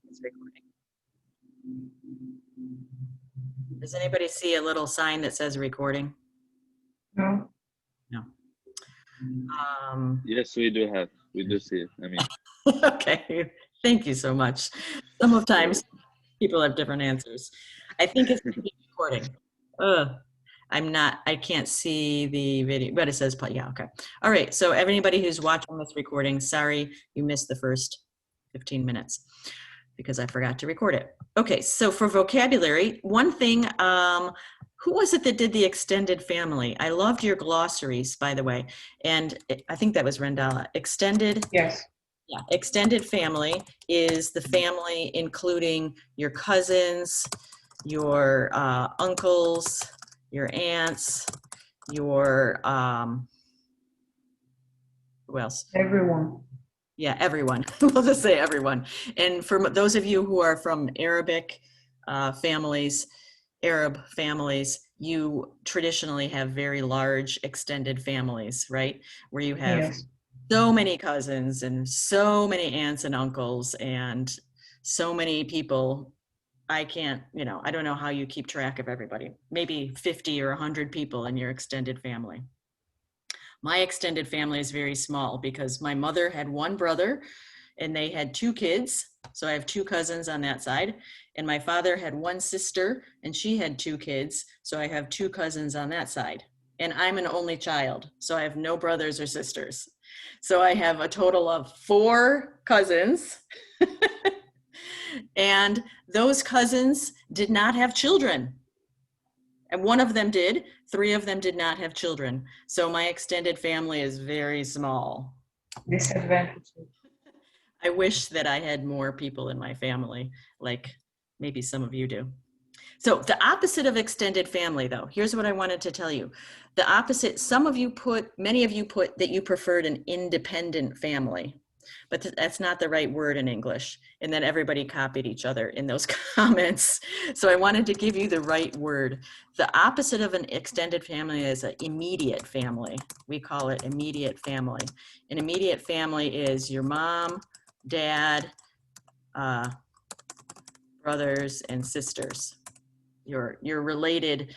It's recording. Does anybody see a little sign that says recording? No. No. Yes, we do see it. I mean, Okay, thank you so much. Sometimes people have different answers. I think it's recording. I can't see the video, but it says play. Yeah, okay. All right, so everybody who's watching this recording, sorry you missed the first 15 minutes because I forgot to record it. Okay, so for vocabulary, one thing, who was it that did the extended family? I loved your glossaries, by the way, and I think that was Rendala. Extended. Yes. Yeah, extended family is the family including your cousins, your uncles, your aunts, your, who else? Everyone. Yeah, everyone. We'll just say everyone. And for those of you who are from Arabic families, Arab families, you traditionally have very large extended families, right? Where you have Yes. so many cousins and so many aunts and uncles and so many people. I can't, I don't know how you keep track of everybody. Maybe 50 or 100 people in your extended family. My extended family is very small because my mother had one brother and they had 2 kids. So I have 2 cousins on that side. And my father had one sister and she had 2 kids. So I have 2 cousins on that side. And I'm an only child. So I have no brothers or sisters. So I have a total of 4 cousins. And those cousins did not have children. And one of them did. 3 of them did not have children. So my extended family is very small. Disadvantage. I wish that I had more people in my family, like maybe some of you do. So the opposite of extended family, though, here's what I wanted to tell you. The opposite, many of you put that you preferred an independent family, but that's not the right word in English. And then everybody copied each other in those comments. So I wanted to give you the right word. The opposite of an extended family is an immediate family. We call it immediate family. An immediate family is your mom, dad, brothers and sisters. You're related,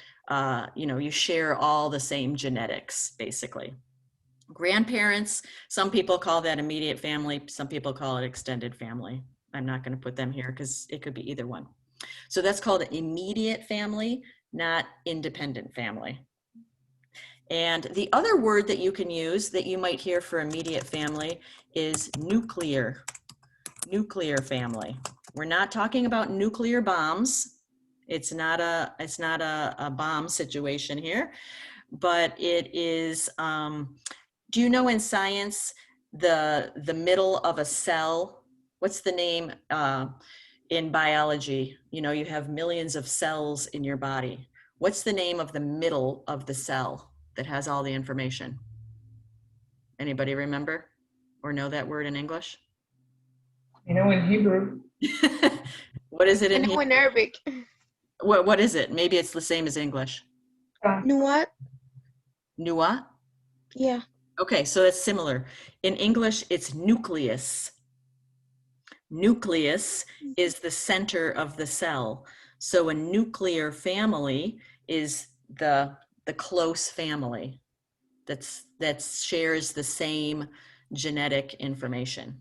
you share all the same genetics, basically. Grandparents, some people call that immediate family, some people call it extended family. I'm not going to put them here because it could be either one. So that's called an immediate family, not independent family. And the other word that you can use that you might hear for immediate family is nuclear family. We're not talking about nuclear bombs. It's not a bomb situation here, but it is, do you know in science, the middle of a cell, what's the name in biology? You have millions of cells in your body. What's the name of the middle of the cell that has all the information? Anybody remember or know that word in English? In Hebrew. What is it in Hebrew? In Arabic. What is it? Maybe it's the same as English. Nuat? Nuat? Yeah. Okay, so that's similar. In English, it's nucleus. Nucleus is the center of the cell. So a nuclear family is the close family that shares the same genetic information.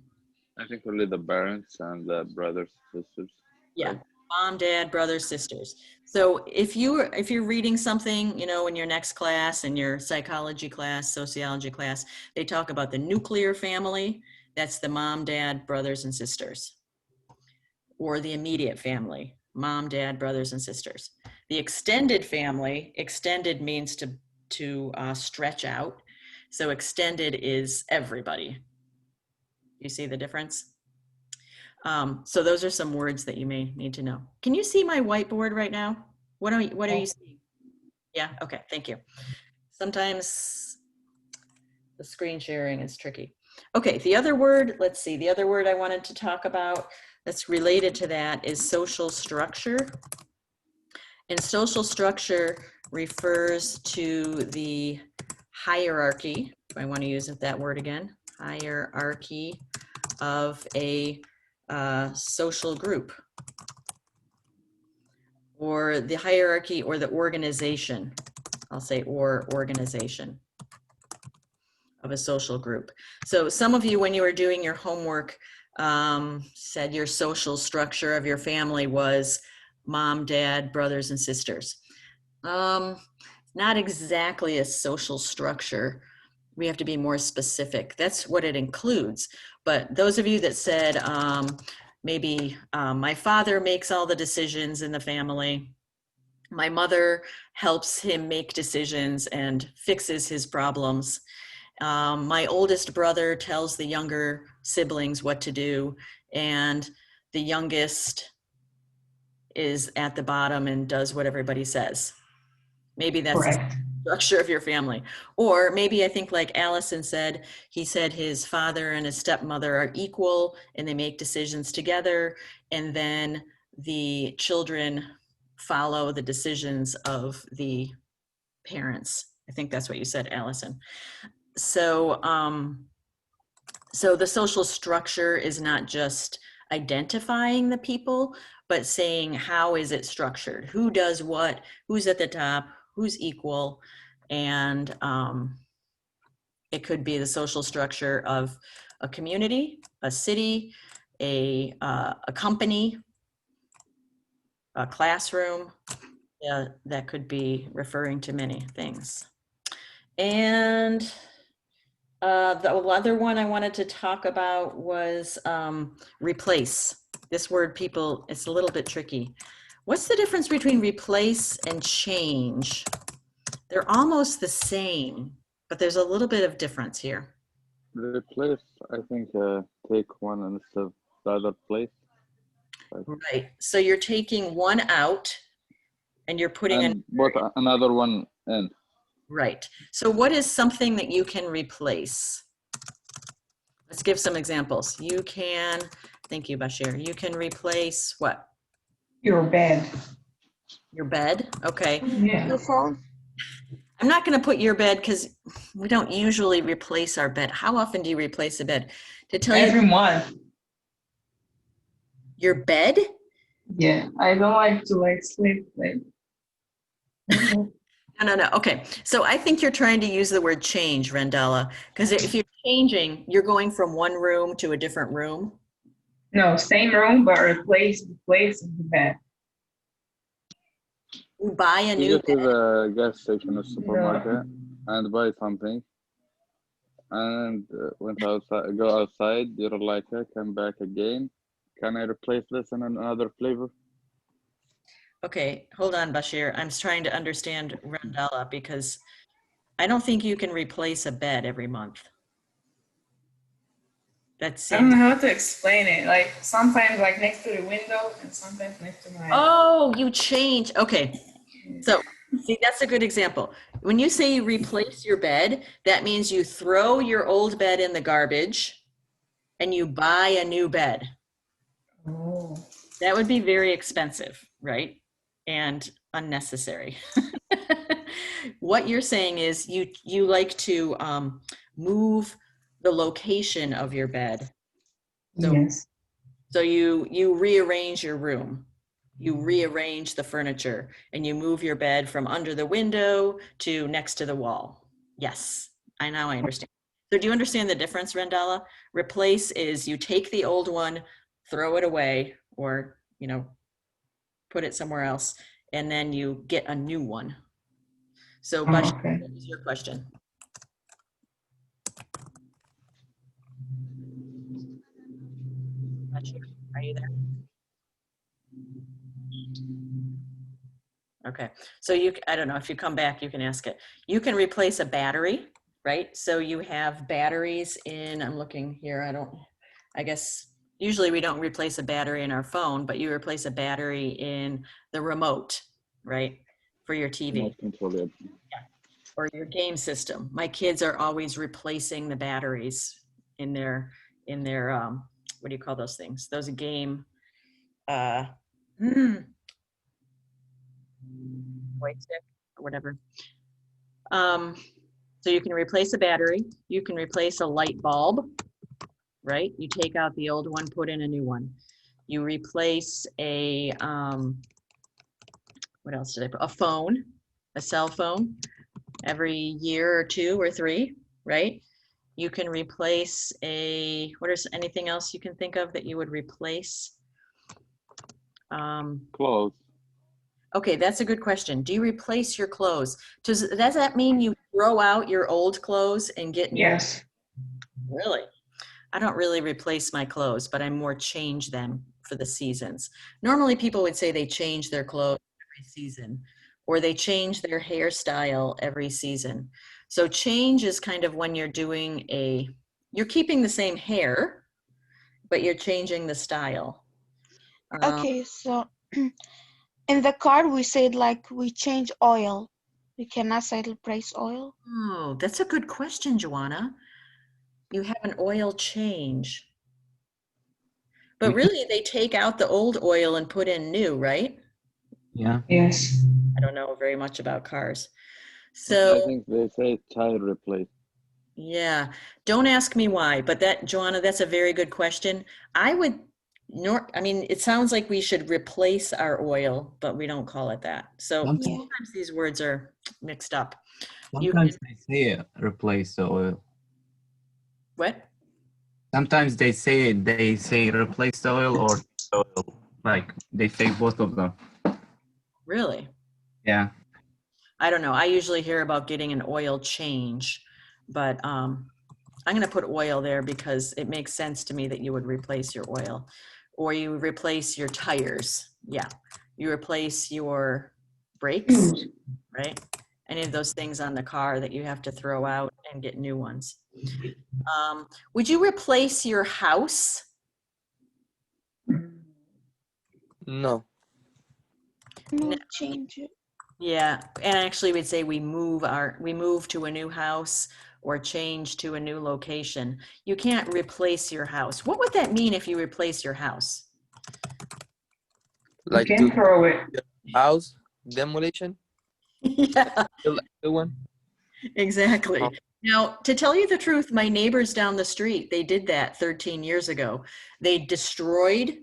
I think only the parents and the brothers, sisters. Yeah, right? Mom, dad, brothers, sisters. So if you're reading something, in your next class, in your psychology class, sociology class, they talk about the nuclear family. That's the mom, dad, brothers, and sisters. Or the immediate family, mom, dad, brothers, and sisters. The extended family, extended means to stretch out. So extended is everybody. You see the difference? So those are some words that you may need to know. Can you see my whiteboard right now? What are you seeing? Yeah, okay, thank you. Sometimes the screen sharing is tricky. Okay, the other word, let's see, the other word I wanted to talk about that's related to that is social structure. And social structure refers to the hierarchy. Do I want to use that word again? hierarchy of a social group, or the hierarchy or the organization. I'll say or organization of a social group. So some of you, when you were doing your homework, said your social structure of your family was mom, dad, brothers, and sisters. Not exactly a social structure. We have to be more specific. That's what it includes. But those of you that said maybe my father makes all the decisions in the family, my mother helps him make decisions and fixes his problems. My oldest brother tells the younger siblings what to do, and the youngest is at the bottom and does what everybody says. Maybe that's Correct. the structure of your family. Or maybe I think like Allison said, he said his father and his stepmother are equal and they make decisions together, and then the children follow the decisions of the parents. I think that's what you said, Allison. So, so the social structure is not just identifying the people, but saying how is it structured? Who does what? Who's at the top? Who's equal? And it could be the social structure of a community, a city, a company, a classroom. Yeah, that could be referring to many things. And the other one I wanted to talk about was replace. This word, people, it's a little bit tricky. What's the difference between replace and change? They're almost the same, but there's a little bit of difference here. Replace, I think, take one instead of the other place. Right. So you're taking one out and you're putting And put another one in. right. So what is something that you can replace? Let's give some examples. You can, thank you, Bashir. You can replace what? Your bed. Your bed? Okay. Yeah. Your phone. I'm not going to put your bed because we don't usually replace our bed. How often do you replace a bed? To tell you Every month. your bed? Yeah. I don't like to like sleep like. No. Okay. So I think you're trying to use the word change, Rendella, because if you're changing, you're going from one room to a different room. No, same room, but replace the place of the bed. You buy a You new go to bed. the gas station or supermarket and buy something, and went outside, go outside, you don't like it, come back again. Can I replace this in another flavor? Okay, hold on, Bashir. I'm trying to understand Rendella because I don't think you can replace a bed every month. That I don't seems. know how to explain it. Like sometimes like next to the window and sometimes next to my. Oh, you change. Okay. So, see, that's a good example. When you say you replace your bed, that means you throw your old bed in the garbage and you buy a new bed. Oh. That would be very expensive, right? And unnecessary. What you're saying is you like to move the location of your bed. So, Yes. so you rearrange your room. You rearrange the furniture and you move your bed from under the window to next to the wall. Yes, I understand. So do you understand the difference, Rendella? Replace is you take the old one, throw it away, or put it somewhere else, and then you get a new one. So, but Okay. what is your question? Are you there? Okay, so I don't know, if you come back, you can ask it. You can replace a battery, right? So you have batteries I'm looking here, I guess, usually we don't replace a battery in our phone, but you replace a battery in the remote, right? For your TV. Remote control, yeah. Or your game system. My kids are always replacing the batteries in their what do you call those things? Those game, joystick or whatever. So you can replace a battery, you can replace a light bulb, right? You take out the old one, put in a new one. You replace a, what else did I put? A phone, a cell phone, every year or 2 or 3, right? You can replace a, what is anything else you can think of that you would replace? Clothes. Okay, that's a good question. Do you replace your clothes? Does that mean you throw out your old clothes and get new? Yes. Really? I don't really replace my clothes, but I more change them for the seasons. Normally people would say they change their clothes every season, or they change their hairstyle every season. So change is kind of when you're doing you're keeping the same hair, but you're changing the style. Okay, so in the car we said like we change oil. We cannot say replace oil. Oh, that's a good question, Joanna. You have an oil change. But really, they take out the old oil and put in new, right? Yeah. Yes. I don't know very much about cars. I So, think they say tire replace. yeah, don't ask me why, but Joanna, that's a very good question. I mean, it sounds like we should replace our oil, but we don't call it that. So Sometimes, Yeah. sometimes these words are mixed up. sometimes they say replace the oil. What? Sometimes they say replace the oil or oil. Like they say both of them. Really? Yeah. I don't know. I usually hear about getting an oil change, but I'm going to put oil there because it makes sense to me that you would replace your oil, or you replace your tires. Yeah. You replace your brakes, right? Any of those things on the car that you have to throw out and get new ones. Would you replace your house? No. No, change it. Yeah, and actually we'd say we move to a new house or change to a new location. You can't replace your house. What would that mean if you replace your house? You Like can to throw it. house demolition. Yeah, Kill everyone. exactly. Oh. Now, to tell you the truth, my neighbors down the street, they did that 13 years ago. They destroyed,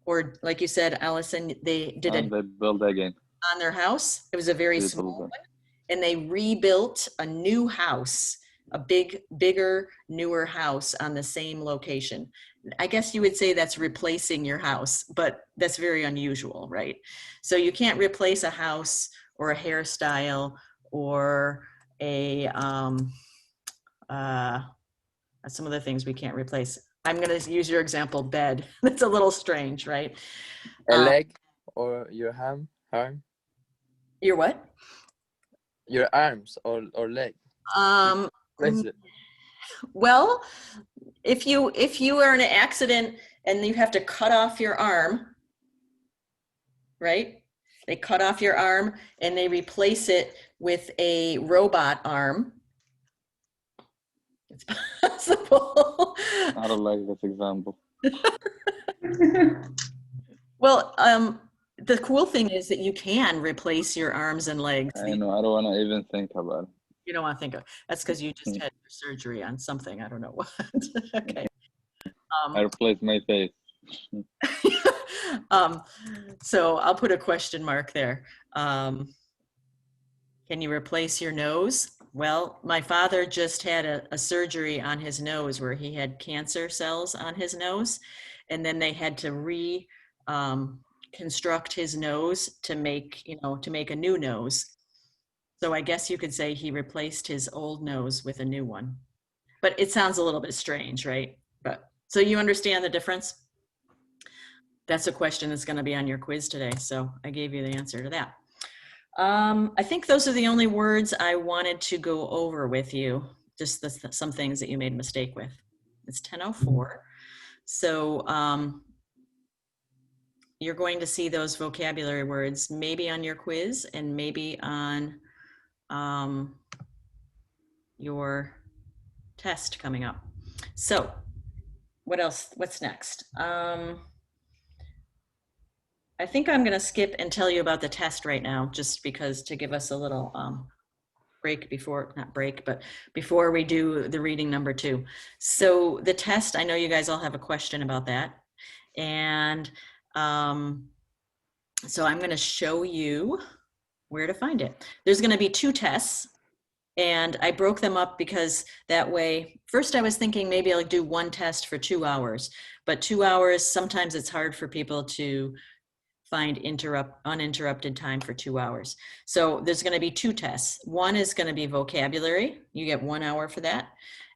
or like you said, Allison, they did And they build again. on their house. It was a very Rebuild small them. one, and they rebuilt a new house, a bigger, newer house on the same location. I guess you would say that's replacing your house, but that's very unusual, right? So you can't replace a house or a hairstyle or some of the things we can't replace. I'm going to use your example, bed. That's a little strange, right? A leg or your arm, Your what? your arms or leg. Place it. Well, if you are in an accident and you have to cut off your arm, right? They cut off your arm and they replace it with a robot arm. It's possible. I don't like this example. Well, the cool thing is that you can replace your arms and legs. I know. I don't want to even think about it. You don't want to think of that's because you just had your surgery on something. I don't know what. Okay. I replace my face. So I'll put a question mark there. Can you replace your nose? Well, my father just had a surgery on his nose where he had cancer cells on his nose, and then they had to construct his nose to make a new nose. So I guess you could say he replaced his old nose with a new one. But it sounds a little bit strange, right? But so you understand the difference? That's a question that's going to be on your quiz today. So I gave you the answer to that. I think those are the only words I wanted to go over with you, just some things that you made a mistake with. It's 10:04. So you're going to see those vocabulary words maybe on your quiz and maybe on your test coming up. So what else? What's next? I think I'm going to skip and tell you about the test right now, just because to give us a little break before, not break, but before we do the reading number 2. So the test, I know you guys all have a question about that. And so I'm going to show you where to find it. There's going to be 2 tests. And I broke them up because that way, first I was thinking maybe I'll do 1 test for 2 hours, but 2 hours, sometimes it's hard for people to find uninterrupted time for 2 hours. So there's going to be 2 tests. One is going to be vocabulary. You get 1 hour for that.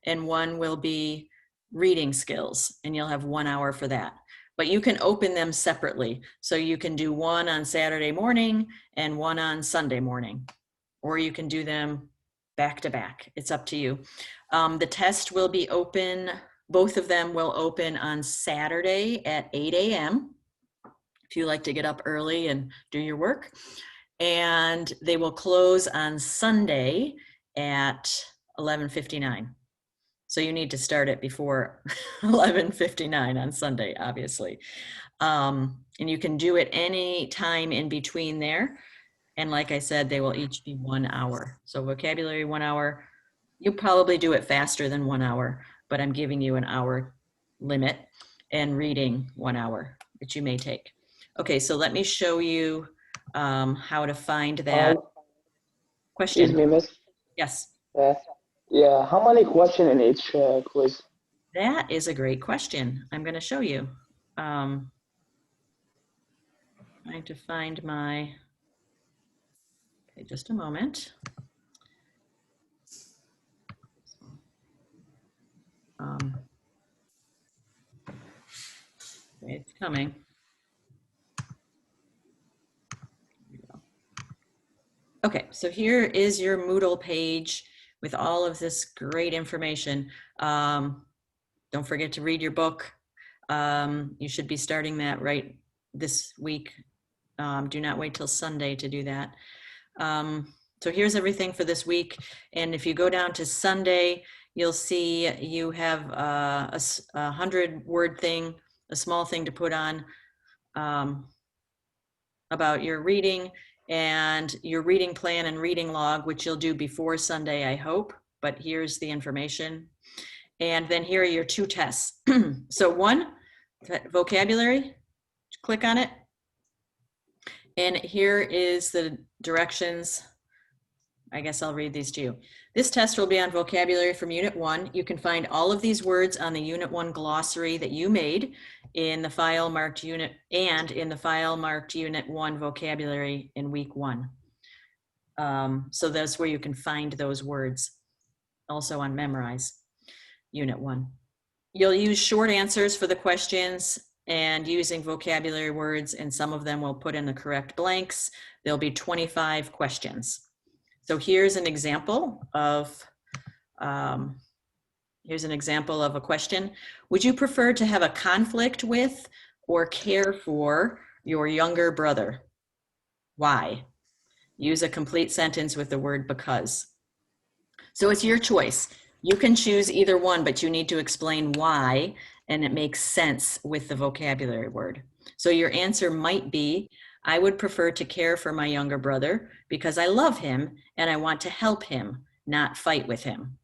And one will be reading skills, and you'll have 1 hour for that. But you can open them separately. So you can do one on Saturday morning and one on Sunday morning, or you can do them back to back. It's up to you. The test will be open. Both of them will open on Saturday at 8 a.m. if you like to get up early and do your work. And they will close on Sunday at 11:59. So you need to start it before 11:59 on Sunday, obviously. And you can do it any time in between there. And like I said, they will each be 1 hour. So vocabulary, 1 hour. You'll probably do it faster than 1 hour, but I'm giving you an hour limit. And reading, 1 hour, which you may take. Okay, so let me show you how to find that question. Excuse me, miss. Yes. Yeah, how many questions in each quiz? That is a great question. I'm going to show you. Trying to find my, okay, just a moment. Okay, it's coming. Okay, so here is your Moodle page with all of this great information. Don't forget to read your book. You should be starting that right this week. Do not wait till Sunday to do that. So here's everything for this week. And if you go down to Sunday, you'll see you have a 100-word thing, a small thing to put on about your reading and your reading plan and reading log, which you'll do before Sunday, I hope, but here's the information. And then here are your 2 tests. So 1, vocabulary, click on it. And here is the directions. I guess I'll read these to you. This test will be on vocabulary from Unit 1. You can find all of these words on the Unit 1 glossary that you made in the file marked Unit and in the file marked Unit 1 vocabulary in week 1. So that's where you can find those words. Also on Memorize, Unit 1. You'll use short answers for the questions and using vocabulary words, and some of them will put in the correct blanks. There'll be 25 questions. So here's an example of a question. Would you prefer to have a conflict with or care for your younger brother? Why? Use a complete sentence with the word because. So it's your choice. You can choose either one, but you need to explain why, and it makes sense with the vocabulary word. So your answer might be, I would prefer to care for my younger brother because I love him and I want to help him, not fight with him.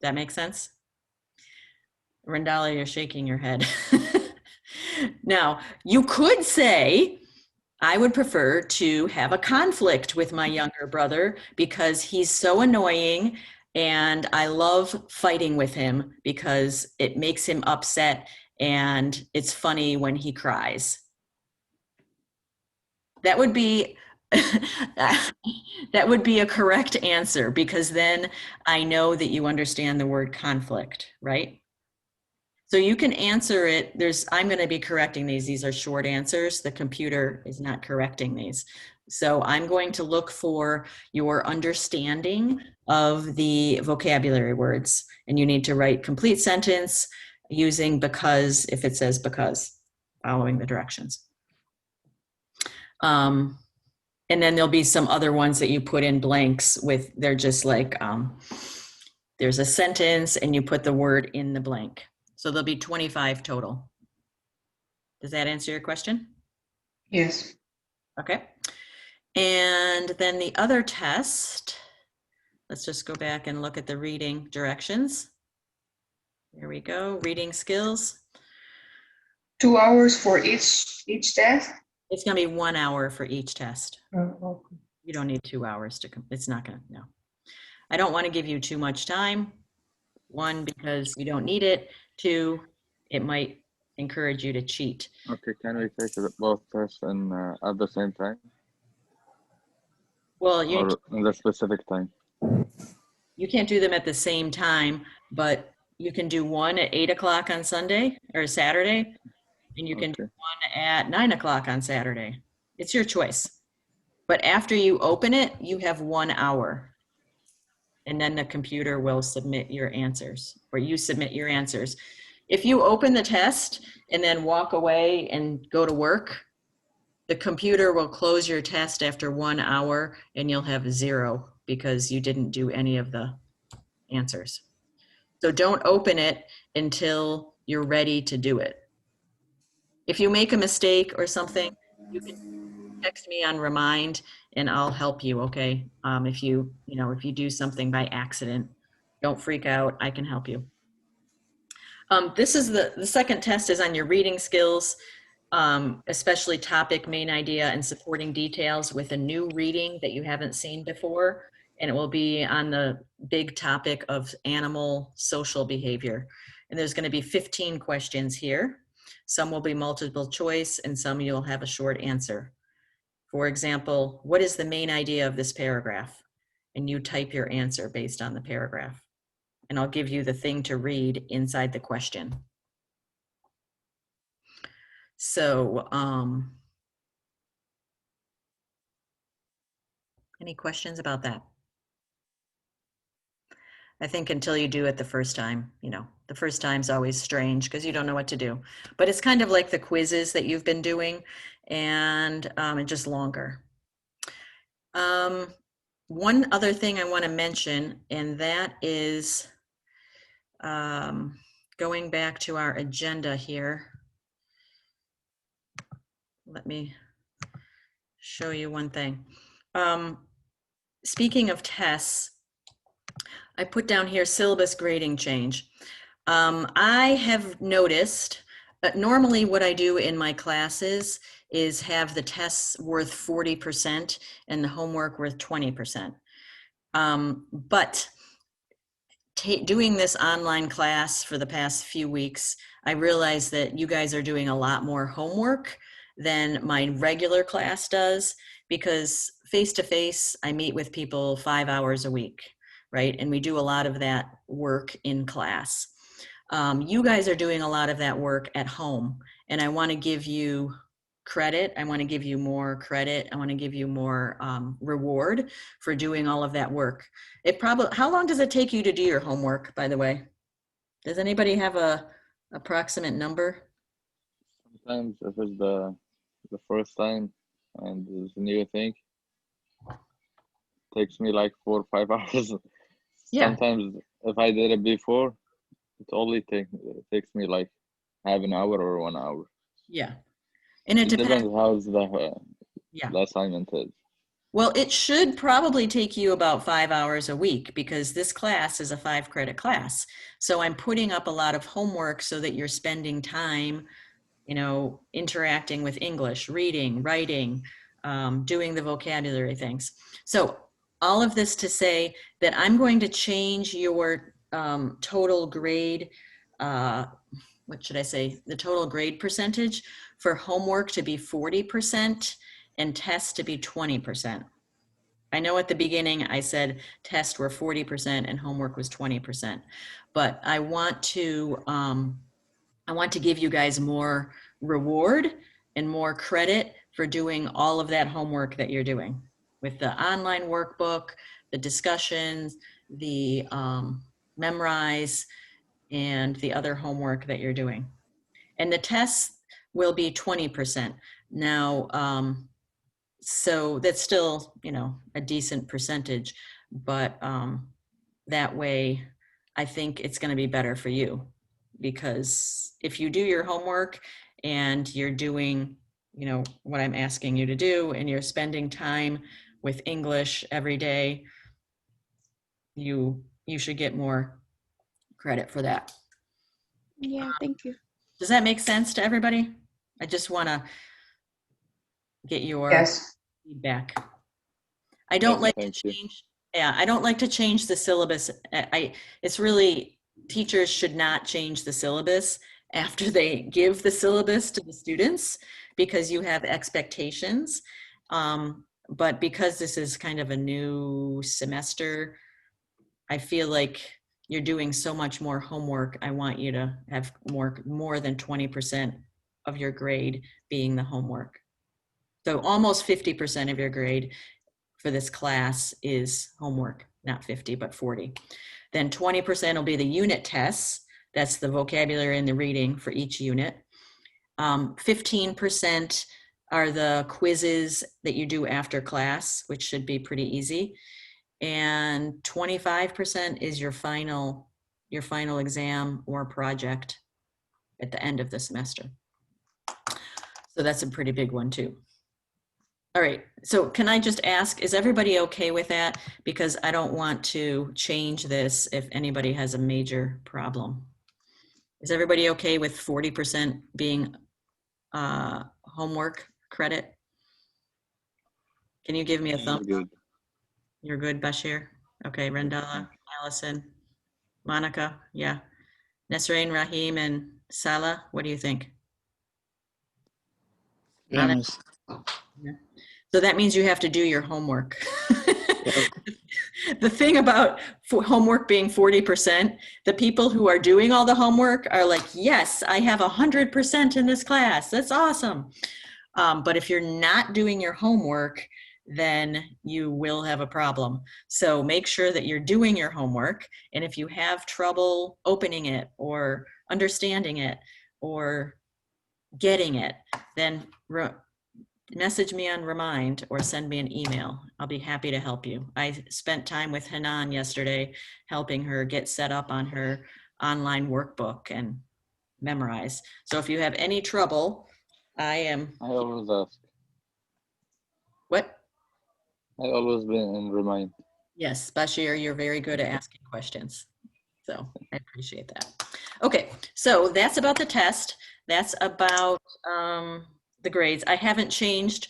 That make sense? Rendala, you're shaking your head. Now, you could say, I would prefer to have a conflict with my younger brother because he's so annoying and I love fighting with him because it makes him upset and it's funny when he cries. That would be that would be a correct answer because then I know that you understand the word conflict, right? So you can answer it. I'm going to be correcting these. These are short answers. The computer is not correcting these. So I'm going to look for your understanding of the vocabulary words, and you need to write complete sentence using because if it says because, following the directions. And then there'll be some other ones that you put in blanks with, they're just like, there's a sentence and you put the word in the blank. So there'll be 25 total. Does that answer your question? Yes. Okay. And then the other test, let's just go back and look at the reading directions. Here we go, reading skills. 2 hours for each test? It's gonna be 1 hour for each test. Oh, okay. You don't need 2 hours to, it's not gonna, no. I don't wanna give you too much time. One, because you don't need it. Two, it might encourage you to cheat. Okay, can we take both tests at the same time Well, or in the specific time? you can't do them at the same time, but you can do one at 8 o'clock on Sunday or Saturday, and you can do Okay. one at 9 o'clock on Saturday. It's your choice. But after you open it, you have 1 hour. And then the computer will submit your answers, or you submit your answers. If you open the test and then walk away and go to work, the computer will close your test after 1 hour and you'll have 0 because you didn't do any of the answers. So don't open it until you're ready to do it. If you make a mistake or something, you can text me on Remind and I'll help you, okay? If you do something by accident, don't freak out, I can help you. This is the second test is on your reading skills, especially topic, main idea, and supporting details with a new reading that you haven't seen before. And it will be on the big topic of animal social behavior. And there's going to be 15 questions here. Some will be multiple choice and some you'll have a short answer. For example, what is the main idea of this paragraph? And you type your answer based on the paragraph. And I'll give you the thing to read inside the question. So, any questions about that? I think until you do it the first time, the first time's always strange because you don't know what to do. But it's kind of like the quizzes that you've been doing and just longer. One other thing I want to mention, and that is going back to our agenda here. Let me show you one thing. Speaking of tests, I put down here syllabus grading change. I have noticed that normally what I do in my classes is have the tests worth 40% and the homework worth 20%. But doing this online class for the past few weeks, I realized that you guys are doing a lot more homework than my regular class does, because face-to-face, I meet with people 5 hours a week, right? And we do a lot of that work in class. You guys are doing a lot of that work at home, and I want to give you credit. I want to give you more credit. I want to give you more reward for doing all of that work. How long does it take you to do your homework, by the way? Does anybody have a approximate number? Sometimes if it's the first time and it's a new thing, takes me like 4 or 5 hours. Yeah. Sometimes if I did it before, it only takes me like half an hour or 1 hour. Yeah. And it depends how the assignment is. Well, it should probably take you about 5 hours a week because this class is a 5-credit class. So I'm putting up a lot of homework so that you're spending time, interacting with English, reading, writing, doing the vocabulary things. So all of this to say that I'm going to change your total grade, what should I say? The total grade percentage for homework to be 40% and tests to be 20%. I know at the beginning I said tests were 40% and homework was 20%, but I want to give you guys more reward and more credit for doing all of that homework that you're doing with the online workbook, the discussions, the memorize, and the other homework that you're doing. And the tests will be 20%. Now, so that's still, a decent percentage, but that way I think it's going to be better for you, because if you do your homework and you're doing you know, what I'm asking you to do, and you're spending time with English every day, you should get more credit for that. Yeah, thank you. Does that make sense to everybody? I just want to get your Yes. feedback. I don't like to Thank you. change. Yeah, I don't like to change the syllabus. It's really, teachers should not change the syllabus after they give the syllabus to the students, because you have expectations. But because this is kind of a new semester, I feel like you're doing so much more homework. I want you to have more than 20% of your grade being the homework. So almost 50% of your grade for this class is homework, not 50, but 40. Then 20% will be the unit tests. That's the vocabulary and the reading for each unit. 15% are the quizzes that you do after class, which should be pretty easy. And 25% is your final exam or project at the end of the semester. So that's a pretty big one too. All right, so can I just ask, is everybody okay with that? Because I don't want to change this if anybody has a major problem. Is everybody okay with 40% being homework credit? Can you give me a Sounds thumbs up? good. You're good, Bashir? Okay, Rendella, Allison, Monica, yeah. Nesreen, Rahim, and Salah, what do you think? Yeah, Monica? So that means you have to do your homework. yeah. The thing about homework being 40%, the people who are doing all the homework are like, yes, I have 100% in this class. That's awesome. But if you're not doing your homework, then you will have a problem. So make sure that you're doing your homework. And if you have trouble opening it or understanding it or getting it, then message me on Remind or send me an email. I'll be happy to help you. I spent time with Hanan yesterday helping her get set up on her online workbook and memorize. So if you have any trouble, I always ask. What? I always been in Remind. Yes, Bashir, you're very good at asking questions. So I appreciate that. Okay, so that's about the test. That's about the grades. I haven't changed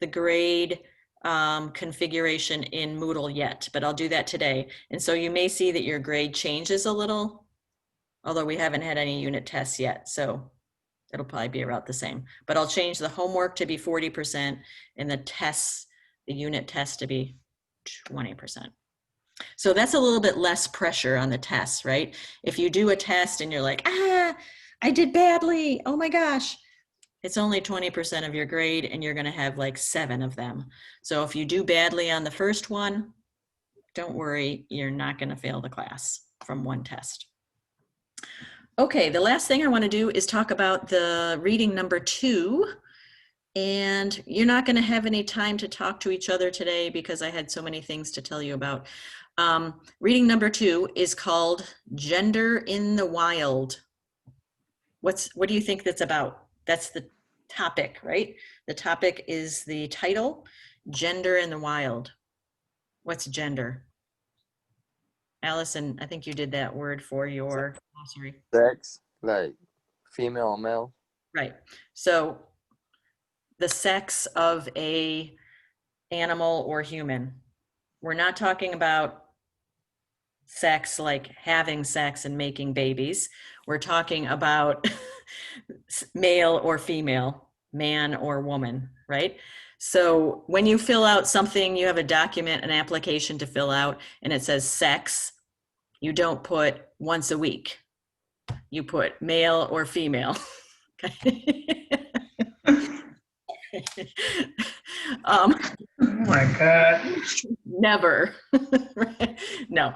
the grade configuration in Moodle yet, but I'll do that today. And so you may see that your grade changes a little, although we haven't had any unit tests yet. So it'll probably be about the same. But I'll change the homework to be 40% and the tests, the unit test to be 20%. So that's a little bit less pressure on the tests, right? If you do a test and you're like, I did badly, oh my gosh, it's only 20% of your grade and you're gonna have like 7 of them. So if you do badly on the first one, don't worry, you're not gonna fail the class from one test. Okay, the last thing I wanna do is talk about the reading number 2. And you're not gonna have any time to talk to each other today because I had so many things to tell you about. Reading number 2 is called Gender in the Wild. What do you think that's about? That's the topic, right? The topic is the title, Gender in the Wild. What's gender? Allison, I think you did that word for your glossary. Sex, like female or male. Right. So the sex of a animal or human. We're not talking about sex like having sex and making babies. We're talking about male or female, man or woman, right? So when you fill out something, you have a document, an application to fill out, and it says sex, you don't put once a week. You put male or female. Oh my God. Never. No.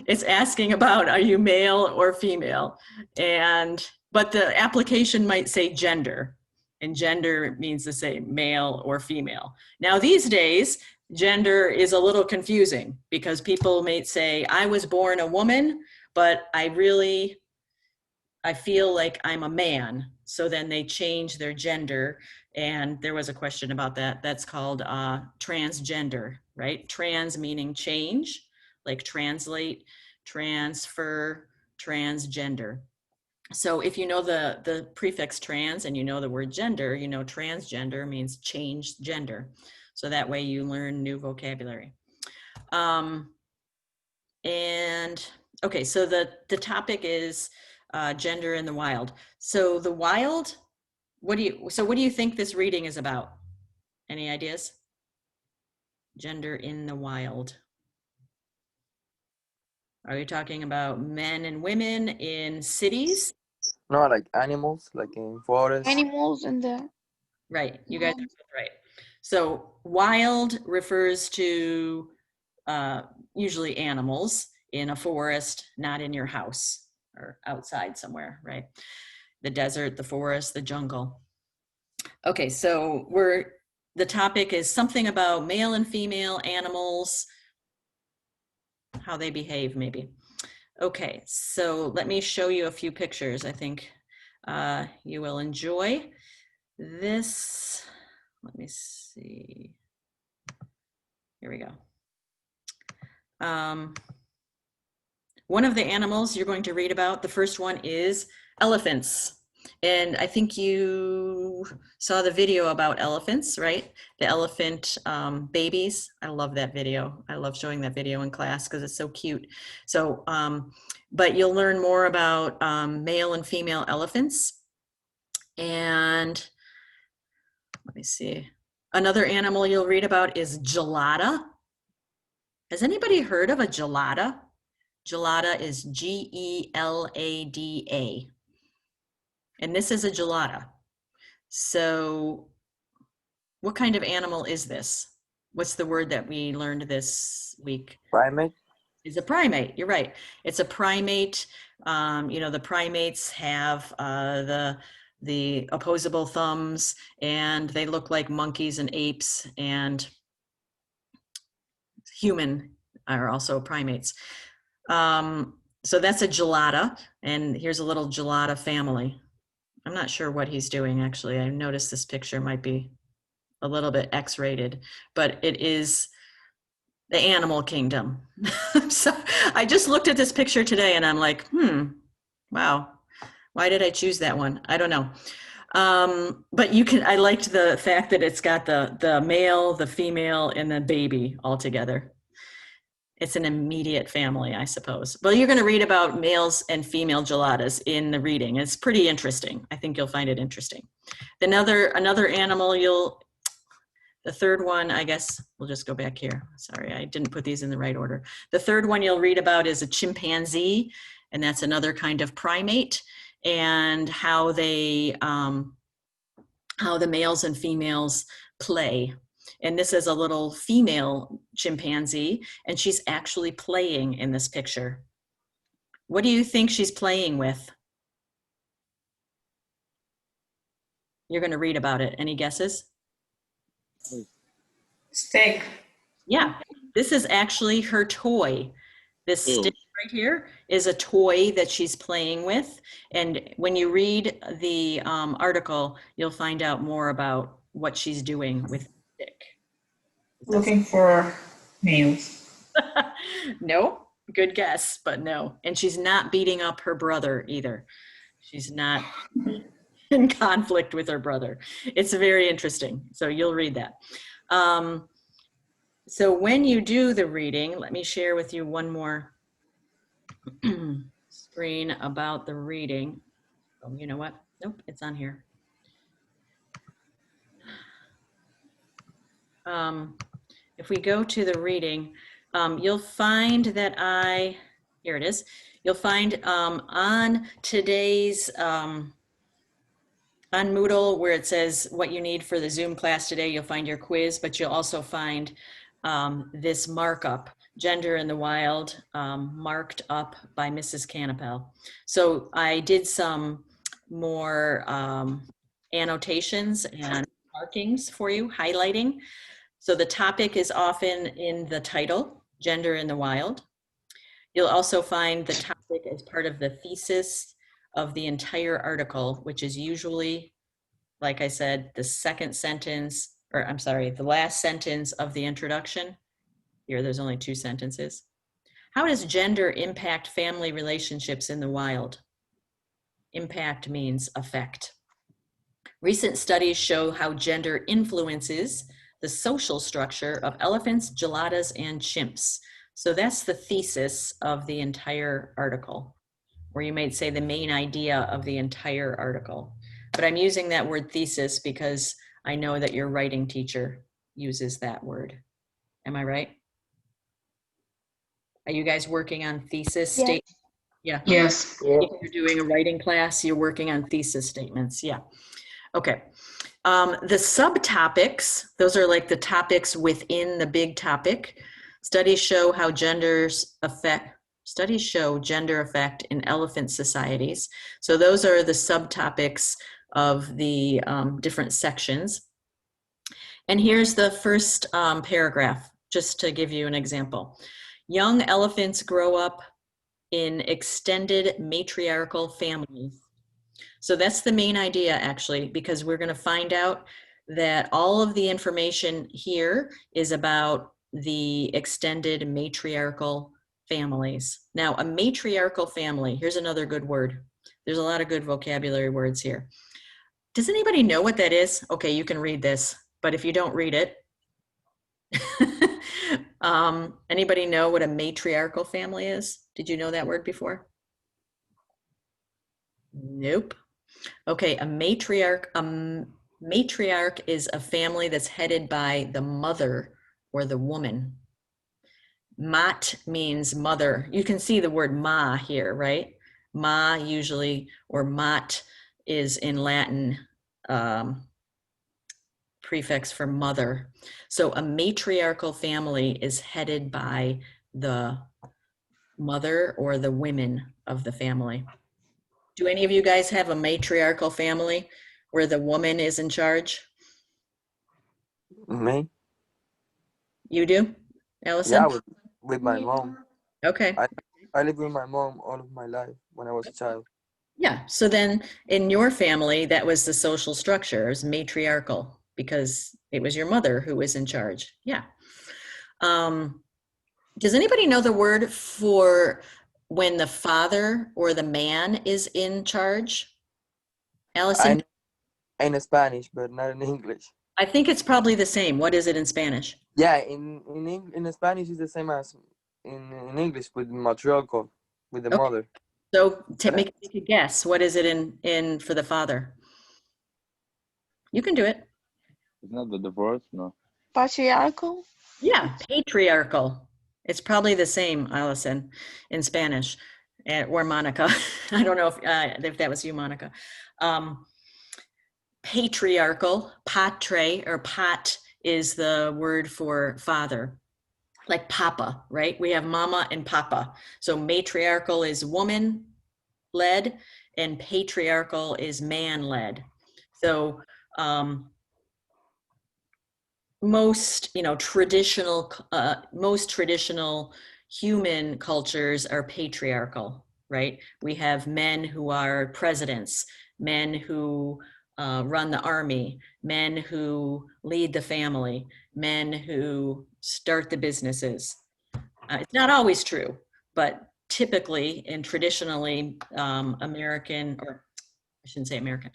It's asking about, are you male or female? But the application might say gender, and gender means to say male or female. Now these days, gender is a little confusing because people may say, I was born a woman, but I really I feel like I'm a man. So then they change their gender. And there was a question about that. That's called transgender, right? Trans meaning change, like translate, transfer, transgender. So if you know the prefix trans and you know the word gender, you know transgender means changed gender. So that way you learn new vocabulary. And okay, so the topic is gender in the wild. So the wild, what do you think this reading is about? Any ideas? Gender in the wild. Are you talking about men and women in cities? No, like animals, like in forest. Animals in the Right, you guys are both right. So wild refers to usually animals in a forest, not in your house or outside somewhere, right? The desert, the forest, the jungle. Okay, so the topic is something about male and female animals, how they behave maybe. Okay, so let me show you a few pictures. I think you will enjoy this. Let me see. Here we go. One of the animals you're going to read about, the first one is elephants. And I think you saw the video about elephants, right? The elephant babies. I love that video. I love showing that video in class because it's so cute. So, but you'll learn more about male and female elephants. And let me see. Another animal you'll read about is gelada. Has anybody heard of a gelada? Gelada is Gelada. And this is a gelada. So what kind of animal is this? What's the word that we learned this week? Primate. It's a primate. You're right. It's a primate. You know, the primates have the opposable thumbs, and they look like monkeys and apes, and human are also primates. So that's a gelada, and here's a little gelada family. I'm not sure what he's doing, actually. I noticed this picture might be a little bit X-rated, but it is the animal kingdom. So I just looked at this picture today and I'm like, wow, why did I choose that one? I don't know. But I liked the fact that it's got the male, the female, and the baby all together. It's an immediate family, I suppose. Well, you're going to read about males and female geladas in the reading. It's pretty interesting. I think you'll find it interesting. Another animal the third one, I guess we'll just go back here. Sorry, I didn't put these in the right order. The third one you'll read about is a chimpanzee, and that's another kind of primate, and how the males and females play. And this is a little female chimpanzee, and she's actually playing in this picture. What do you think she's playing with? You're going to read about it. Any guesses? Stick. Yeah, this is actually her toy. This stick right here is a toy that she's playing with. And when you read the article, you'll find out more about what she's doing with the stick. Looking for males. No, good guess, but no. And she's not beating up her brother either. She's not in conflict with her brother. It's very interesting. So you'll read that. So when you do the reading, let me share with you one more screen about the reading. Oh, you know what? Nope, it's on here. If we go to the reading, you'll find that here it is. You'll find on today's, on Moodle, where it says what you need for the Zoom class today, you'll find your quiz, but you'll also find this markup, Gender in the Wild, marked up by Mrs. Canapel. So I did some more annotations and markings for you, highlighting. So the topic is often in the title, Gender in the Wild. You'll also find the topic as part of the thesis of the entire article, which is usually, like I said, the second sentence, or I'm sorry, the last sentence of the introduction. Here, there's only 2 sentences. How does gender impact family relationships in the wild? Impact means affect. Recent studies show how gender influences the social structure of elephants, geladas, and chimps. So that's the thesis of the entire article, or you might say the main idea of the entire article. But I'm using that word thesis because I know that your writing teacher uses that word. Am I right? Are you guys working on thesis Yes. state? Yeah. Yes. Yeah. If you're doing a writing class, you're working on thesis statements. Yeah. Okay. The subtopics, those are like the topics within the big topic. Studies show gender effect in elephant societies. So those are the subtopics of the different sections. And here's the first paragraph, just to give you an example. Young elephants grow up in extended matriarchal families. So that's the main idea, actually, because we're going to find out that all of the information here is about the extended matriarchal families. Now, a matriarchal family, here's another good word. There's a lot of good vocabulary words here. Does anybody know what that is? Okay, you can read this, but if you don't read it, anybody know what a matriarchal family is? Did you know that word before? Nope. Okay, a matriarch is a family that's headed by the mother or the woman. Mat means mother. You can see the word ma here, right? Ma usually, or mat is in Latin prefix for mother. So a matriarchal family is headed by the mother or the women of the family. Do any of you guys have a matriarchal family where the woman is in charge? Me? You do, Allison? Yeah, with my mom. Okay. I lived with my mom all of my life when I was a child. Yeah. So then in your family, that was the social structure. It was matriarchal because it was your mother who was in charge. Yeah. Does anybody know the word for when the father or the man is in charge? Allison? In Spanish, but not in English. I think it's probably the same. What is it in Spanish? Yeah, in Spanish it's the same as in English with matriarchal, with the Okay. mother. So to make a guess, what is it in for the father? You can do it. It's not the divorce, no. Patriarchal? Yeah, patriarchal. It's probably the same, Allison, in Spanish, or Monica. I don't know if that was you, Monica. Patriarchal, patre or pat is the word for father, like papa, right? We have mama and papa. So matriarchal is woman led and patriarchal is man led. So most traditional human cultures are patriarchal, right? We have men who are presidents, men who run the army, men who lead the family, men who start the businesses. It's not always true, but typically and traditionally American, or I shouldn't say American,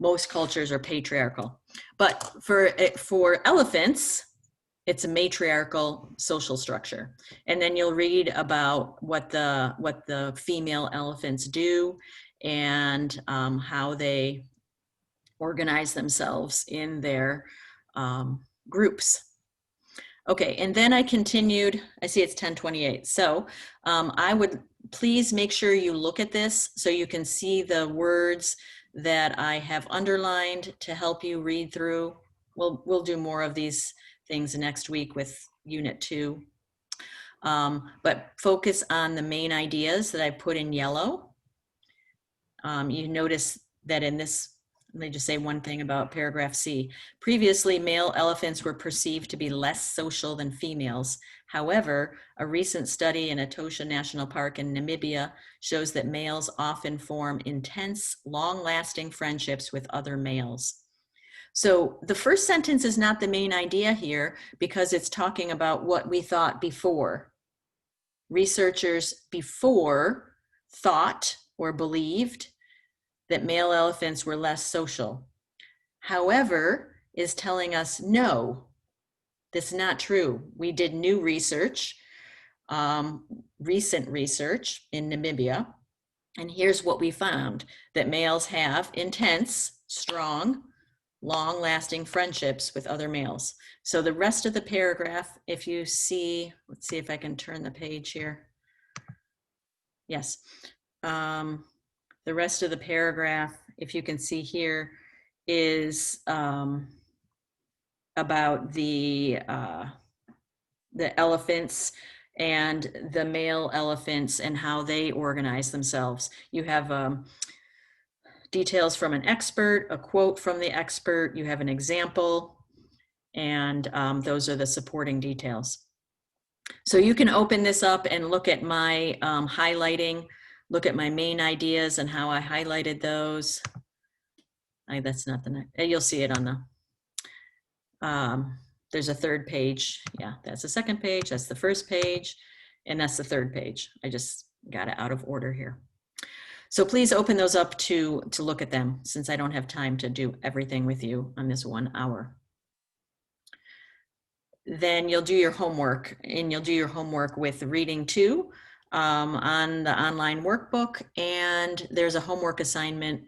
most cultures are patriarchal. But for elephants, it's a matriarchal social structure. And then you'll read about what the female elephants do and how they organize themselves in their groups. Okay, and then I continued, I see it's 10:28. So I would please make sure you look at this so you can see the words that I have underlined to help you read through. We'll do more of these things next week with Unit 2. But focus on the main ideas that I put in yellow. You notice that in this let me just say one thing about paragraph C. Previously, male elephants were perceived to be less social than females. However, a recent study in Etosha National Park in Namibia shows that males often form intense, long-lasting friendships with other males. So the first sentence is not the main idea here because it's talking about what we thought before. Researchers before thought or believed that male elephants were less social. However, is telling us, no, that's not true. We did new research, recent research in Namibia, and here's what we found, that males have intense, strong, long-lasting friendships with other males. So the rest of the paragraph, if you see, let's see if I can turn the page here. Yes. The rest of the paragraph, if you can see here, is about the elephants and the male elephants and how they organize themselves. You have details from an expert, a quote from the expert, you have an example, and those are the supporting details. So you can open this up and look at my highlighting, look at my main ideas and how I highlighted those. That's not the next, you'll see it on the, there's a third page. Yeah, that's the second page, that's the first page, and that's the third page. I just got it out of order here. So please open those up to look at them, since I don't have time to do everything with you on this 1 hour. Then you'll do your homework, and you'll do your homework with reading 2 on the online workbook, and there's a homework assignment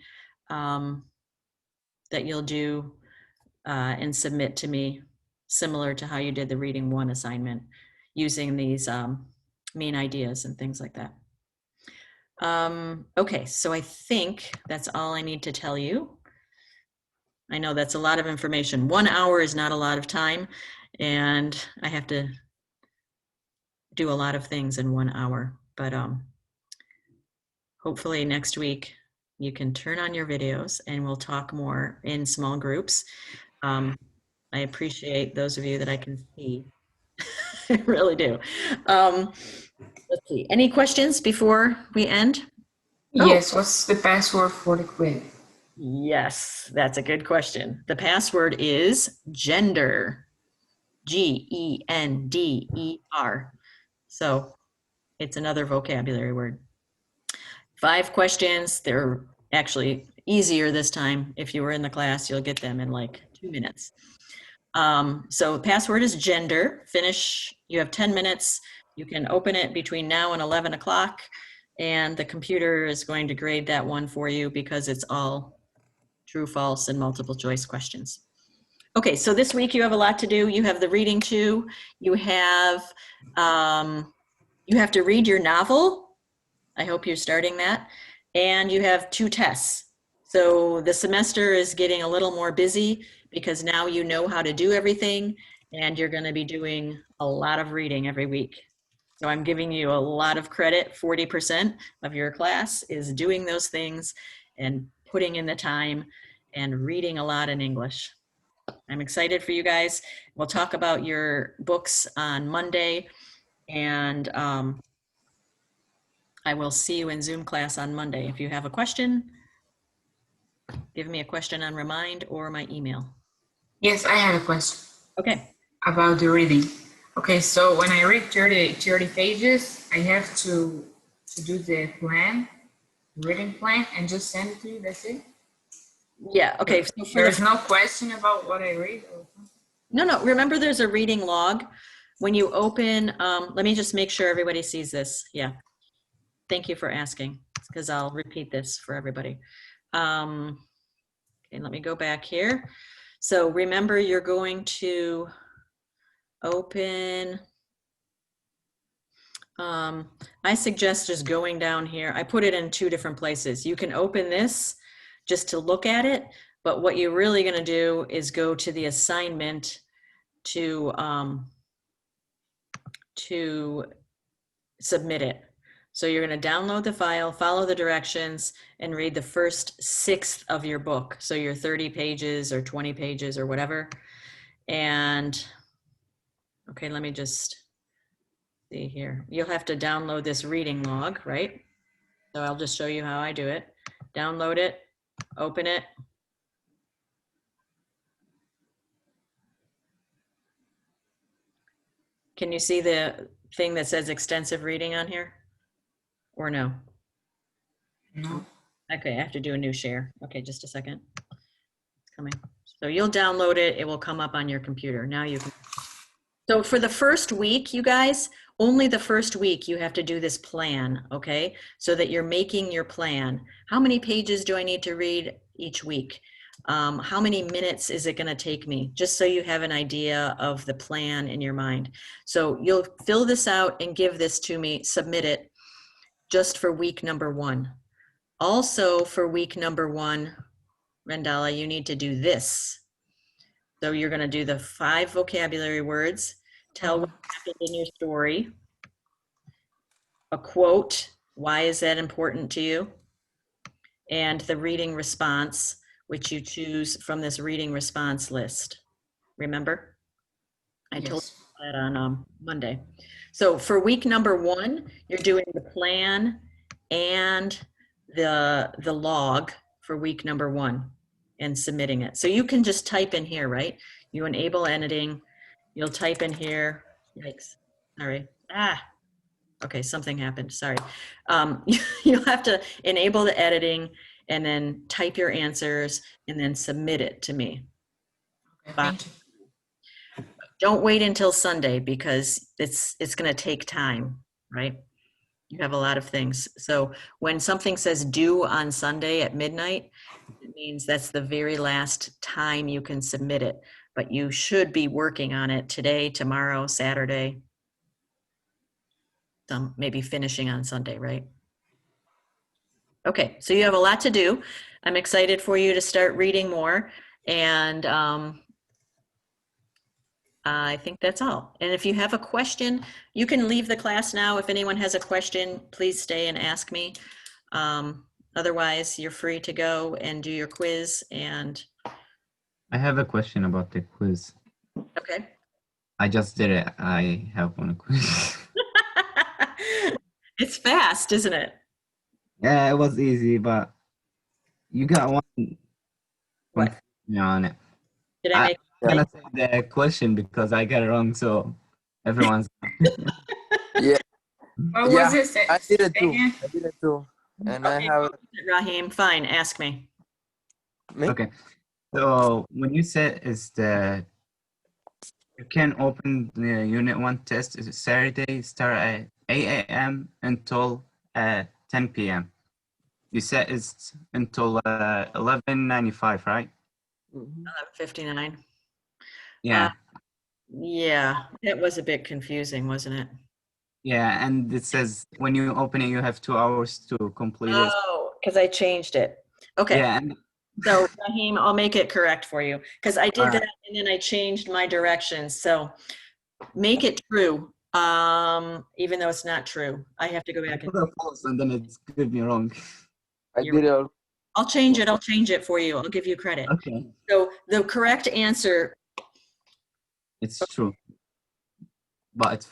that you'll do and submit to me, similar to how you did the reading 1 assignment, using these main ideas and things like that. Okay, so I think that's all I need to tell you. I know that's a lot of information. 1 hour is not a lot of time, and I have to do a lot of things in 1 hour, but hopefully next week you can turn on your videos and we'll talk more in small groups. I appreciate those of you that I can see. I really do. Let's see, any questions before we end? Yes, what's the password for the quiz? Yes, that's a good question. The password is gender, G-E-N-D-E-R. So it's another vocabulary word. 5 questions. They're actually easier this time. If you were in the class, you'll get them in like 2 minutes. So the password is gender. Finish, you have 10 minutes. You can open it between now and 11 o'clock, and the computer is going to grade that one for you because it's all true, false, and multiple choice questions. Okay, so this week you have a lot to do. You have the reading 2. You have to read your novel. I hope you're starting that. And you have 2 tests. So the semester is getting a little more busy because now you know how to do everything, and you're going to be doing a lot of reading every week. So I'm giving you a lot of credit. 40% of your class is doing those things and putting in the time and reading a lot in English. I'm excited for you guys. We'll talk about your books on Monday, and I will see you in Zoom class on Monday. If you have a question, give me a question on Remind or my email. Yes, I have a question. Okay. About the reading. Okay, so when I read 30 pages, I have to do the plan, reading plan, and just send it to you, that's it? Yeah, okay. So There's no question about what I read? No, remember there's a reading log. When you open, let me just make sure everybody sees this. Yeah. Thank you for asking, because I'll repeat this for everybody. Okay, let me go back here. So remember, you're going to open, I suggest just going down here. I put it in 2 different places. You can open this just to look at it, but what you're really going to do is go to the assignment to submit it. So you're going to download the file, follow the directions, and read the first sixth of your book. So your 30 pages or 20 pages or whatever. And okay, let me just see here. You'll have to download this reading log, right? So I'll just show you how I do it. Download it, open it. Can you see the thing that says extensive reading on here? Or no? No. Okay, I have to do a new share. Okay, just a second. It's coming. So you'll download it. It will come up on your computer. Now you can. So for the first week, you guys, only the first week you have to do this plan, okay? So that you're making your plan. How many pages do I need to read each week? How many minutes is it going to take me? Just so you have an idea of the plan in your mind. So you'll fill this out and give this to me, submit it just for week number 1. Also for week number 1, Rendala, you need to do this. So you're going to do the 5 vocabulary words, tell what happened in your story, a quote, why is that important to you, and the reading response, which you choose from this reading response list. Remember? I told you that on Monday. So for week number 1, you're doing the plan and the log for week number 1 and submitting it. So you can just type in here, right? You enable editing, you'll type in here, yikes, sorry. Okay, something happened, sorry. You'll have to enable the editing and then type your answers and then submit it to me. Okay, thank you. Don't wait until Sunday because it's going to take time, right? You have a lot of things. So when something says due on Sunday at midnight, it means that's the very last time you can submit it. But you should be working on it today, tomorrow, Saturday. Some maybe finishing on Sunday, right? Okay, so you have a lot to do. I'm excited for you to start reading more. And I think that's all. And if you have a question, you can leave the class now. If anyone has a question, please stay and ask me. Otherwise, you're free to go and do your quiz. And I have a question about the quiz. okay. I just did it. I have one quiz. It's fast, isn't it? Yeah, it was easy, but you got one What? on it. Did I make I'm gonna say the question because I got it wrong, so everyone's. Yeah. What was it? Say- I did it say too. again? I did it too. And I Okay, have Raheem, fine, ask me. me. Okay, so when you said is the you can open the Unit 1 test is Saturday, start at 8 a.m. until 10 p.m. You said it's until 11:95, right? Mhm. 11:59. Yeah. Yeah, that was a bit confusing, wasn't it? Yeah, and it says when you open it, you have 2 hours to complete it. Oh, because I changed it. Okay. Yeah, and So Raheem, I'll make it correct for you because I did Alright. that and then I changed my directions. So make it true, even though it's not true. I have to go back and put a false and then it's give me wrong. I You're did it. I'll change it. I'll change it for you. I'll give you credit. Okay, So the correct answer, it's true, but it's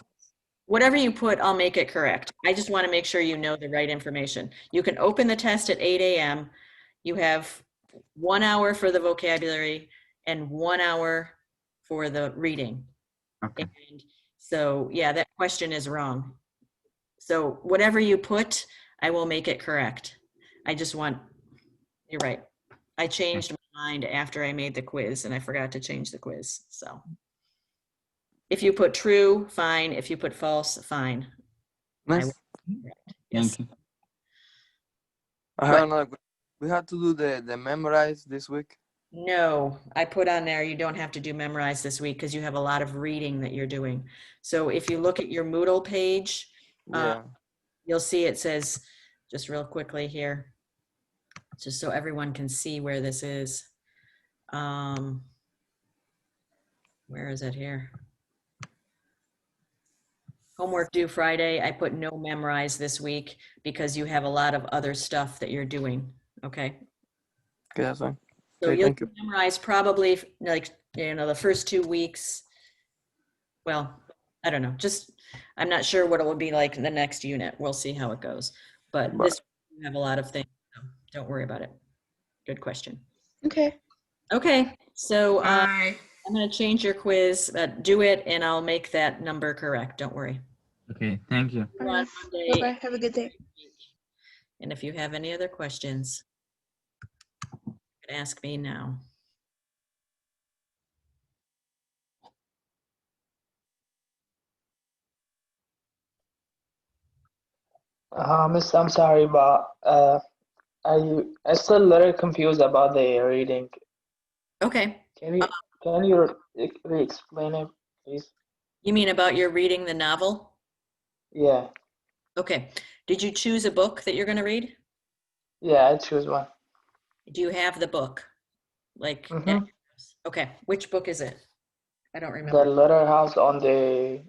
whatever you put, I'll make it correct. I just want to make sure you know the right information. You can open the test at 8 a.m. You have 1 hour for the vocabulary and 1 hour for the reading. okay. And so, yeah, that question is wrong. So whatever you put, I will make it correct. I just want, you're right. I changed my mind after I made the quiz and I forgot to change the quiz. So if you put true, fine. If you put false, fine. I Nice. will correct. Yes. Thank you. I have another. We had to do the memorize this week. No, I put on there, you don't have to do memorize this week because you have a lot of reading that you're doing. So if you look at your Moodle page, Yeah. you'll see it says, just real quickly here, just so everyone can see where this is. Where is it here? Homework due Friday. I put no memorize this week because you have a lot of other stuff that you're doing. Okay. Okay, that's fine. So Okay, you'll thank you. memorize probably like, the first 2 weeks. Well, I don't know. Just, I'm not sure what it will be like in the next unit. We'll see how it goes. But Bye. this, you have a lot of things. So don't worry about it. Good question. Okay. Okay. So Bye. I'm going to change your quiz. Do it and I'll make that number correct. Don't worry. Okay, thank you. See you on Monday. Bye-bye. Have a good day. And if you have any other questions, you can ask me now. Miss, I'm sorry, but I still a little confused about the reading. Okay. Can you re-explain it, please? You mean about your reading the novel? Yeah, Okay. Did you choose a book that you're going to read? yeah, I choose one. Do you have the book? Like, Mhm. okay. Which book is it? I don't The remember. letter house on the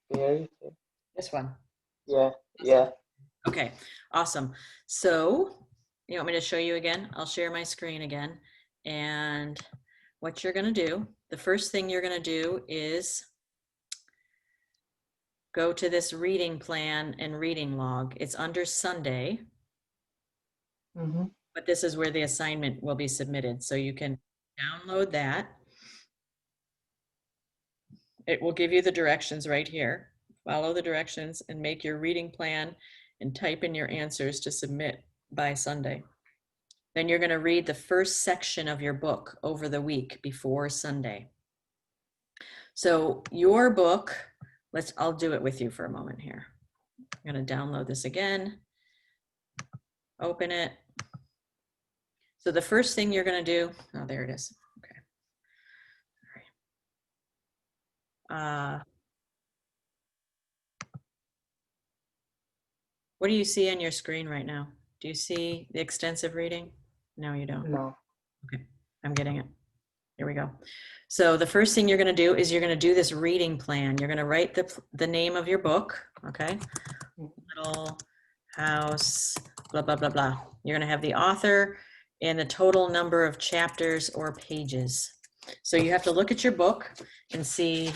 berry. This one. Yeah, yeah. Okay. Awesome. So you want me to show you again? I'll share my screen again. And what you're going to do, the first thing you're going to do is go to this reading plan and reading log. It's under Sunday, Mhm. but this is where the assignment will be submitted. So you can download that. It will give you the directions right here. Follow the directions and make your reading plan and type in your answers to submit by Sunday. Then you're going to read the first section of your book over the week before Sunday. So your book, I'll do it with you for a moment here. I'm going to download this again. Open it. So the first thing you're going to do, oh, there it is. Okay. All right. What do you see on your screen right now? Do you see the extensive reading? No, you don't. No. Okay, I'm getting it. Here we go. So the first thing you're going to do is you're going to do this reading plan. You're going to write the name of your book, okay? Little House, blah, blah, blah, blah. You're going to have the author and the total number of chapters or pages. So you have to look at your book and see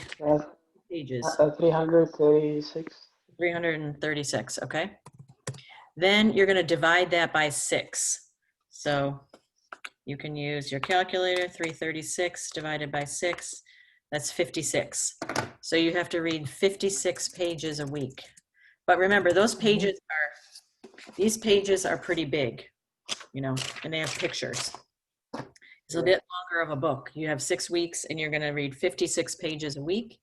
pages. 336. 336, okay? Then you're going to divide that by 6. So you can use your calculator, 336 divided by 6, that's 56. So you have to read 56 pages a week. But remember, these pages are pretty big, and they have pictures. It's a bit longer of a book. You have 6 weeks and you're going to read 56 pages a week.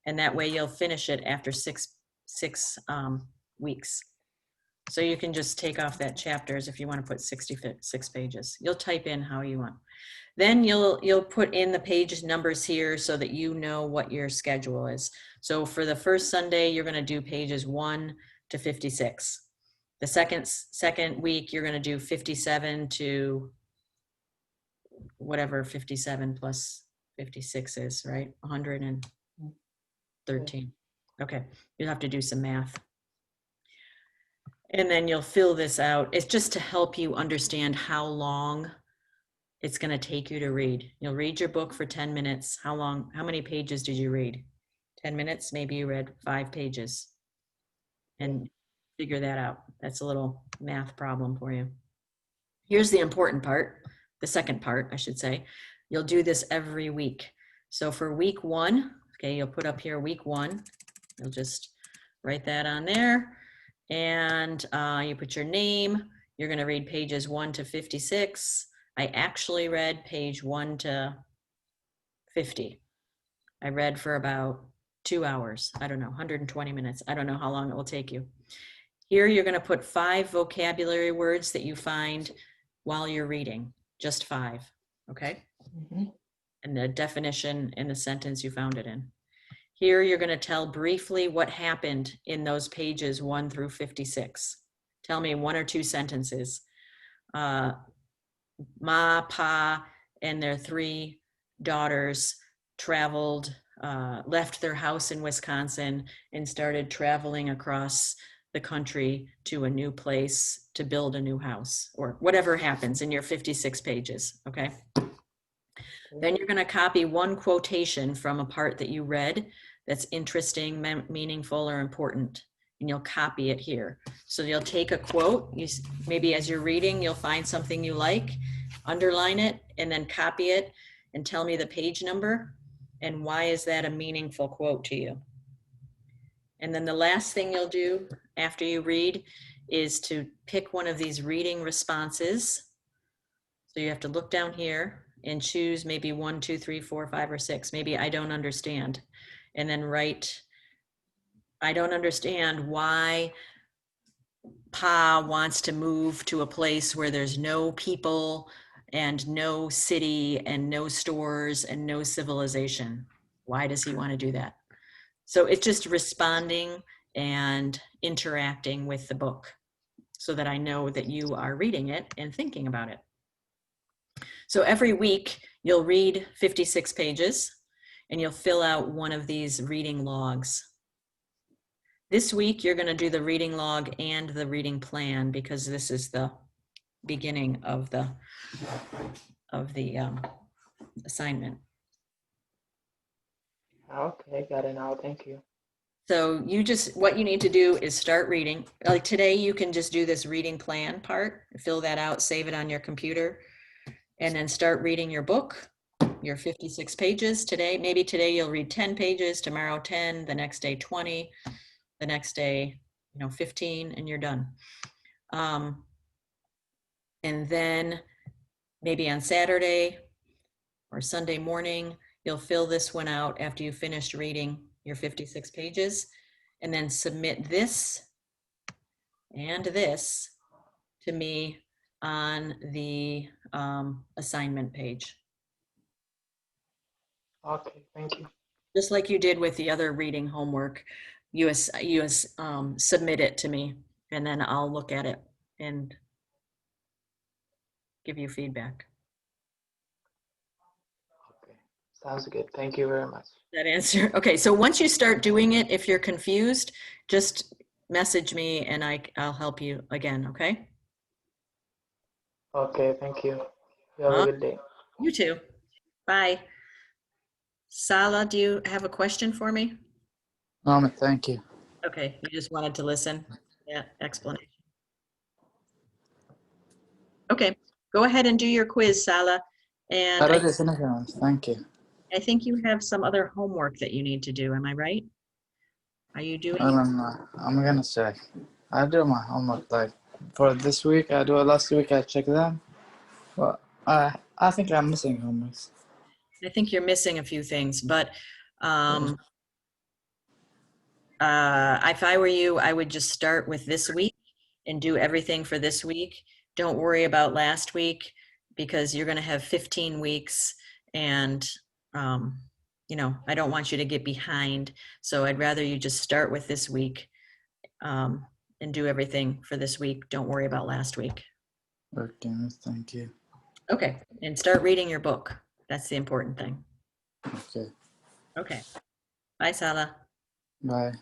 And that way you'll finish it after six weeks. So you can just take off that chapters if you want to put 66 pages. You'll type in how you want. Then you'll put in the page numbers here so that you know what your schedule is. So for the first Sunday, you're going to do pages 1 to 56. The second week, you're going to do 57 to whatever 57 plus 56 is, right? 113. Okay, you'll have to do some math. And then you'll fill this out. It's just to help you understand how long it's going to take you to read. You'll read your book for 10 minutes. How many pages did you read? 10 minutes, maybe you read 5 pages. And figure that out. That's a little math problem for you. Here's the important part, the second part, I should say. You'll do this every week. So for week 1, okay, you'll put up here week 1. You'll just write that on there. And you put your name. You're going to read pages 1 to 56. I actually read page 1 to 50. I read for about 2 hours. I don't know, 120 minutes. I don't know how long it will take you. Here you're going to put 5 vocabulary words that you find while you're reading, just 5, okay? And the definition in the sentence you found it in. Here you're going to tell briefly what happened in those pages 1 through 56. Tell me 1 or 2 sentences. Ma, Pa, and their 3 daughters traveled left their house in Wisconsin and started traveling across the country to a new place to build a new house, or whatever happens in your 56 pages, okay? Then you're going to copy one quotation from a part that you read that's interesting, meaningful, or important, and you'll copy it here. So you'll take a quote, maybe as you're reading, you'll find something you like, underline it, and then copy it and tell me the page number and why is that a meaningful quote to you. And then the last thing you'll do after you read is to pick one of these reading responses. So you have to look down here and choose maybe 1, 2, 3, 4, 5, or 6. Maybe I don't understand. And then write, I don't understand why Pa wants to move to a place where there's no people and no city and no stores and no civilization. Why does he want to do that? So it's just responding and interacting with the book so that I know that you are reading it and thinking about it. So every week you'll read 56 pages and you'll fill out one of these reading logs. This week you're going to do the reading log and the reading plan because this is the beginning of the assignment. Okay, got it now. Thank you. So what you need to do is start reading. Like today, you can just do this reading plan part, fill that out, save it on your computer, and then start reading your book, your 56 pages today. Maybe today you'll read 10 pages, tomorrow 10, the next day 20, the next day, 15, and you're done. And then maybe on Saturday or Sunday morning, you'll fill this one out after you finished reading your 56 pages, and then submit this and this to me on the assignment page. Okay, thank you. Just like you did with the other reading homework, you submit it to me, and then I'll look at it and give you feedback. Okay, sounds good. Thank you very much. That answer. Okay, so once you start doing it, if you're confused, just message me and I'll help you again, okay? Okay, thank you. You have a good day. You too. Bye. Sala, do you have a question for me? Thank you. Okay, you just wanted to listen. Yeah, explanation. Okay, go ahead and do your quiz, Sala. And I already finished one. Thank you. I think you have some other homework that you need to do. Am I right? Are you doing? I'm gonna check. I do my homework like for this week. I do it last week. I checked them, but I think I'm missing homeworks. I think you're missing a few things, but if I were you, I would just start with this week and do everything for this week. Don't worry about last week because you're going to have 15 weeks and I don't want you to get behind. So I'd rather you just start with this week and do everything for this week. Don't worry about last week. Okay, thank you. Okay, and start reading your book. That's the important thing. Okay, Okay. Bye, Sala. bye.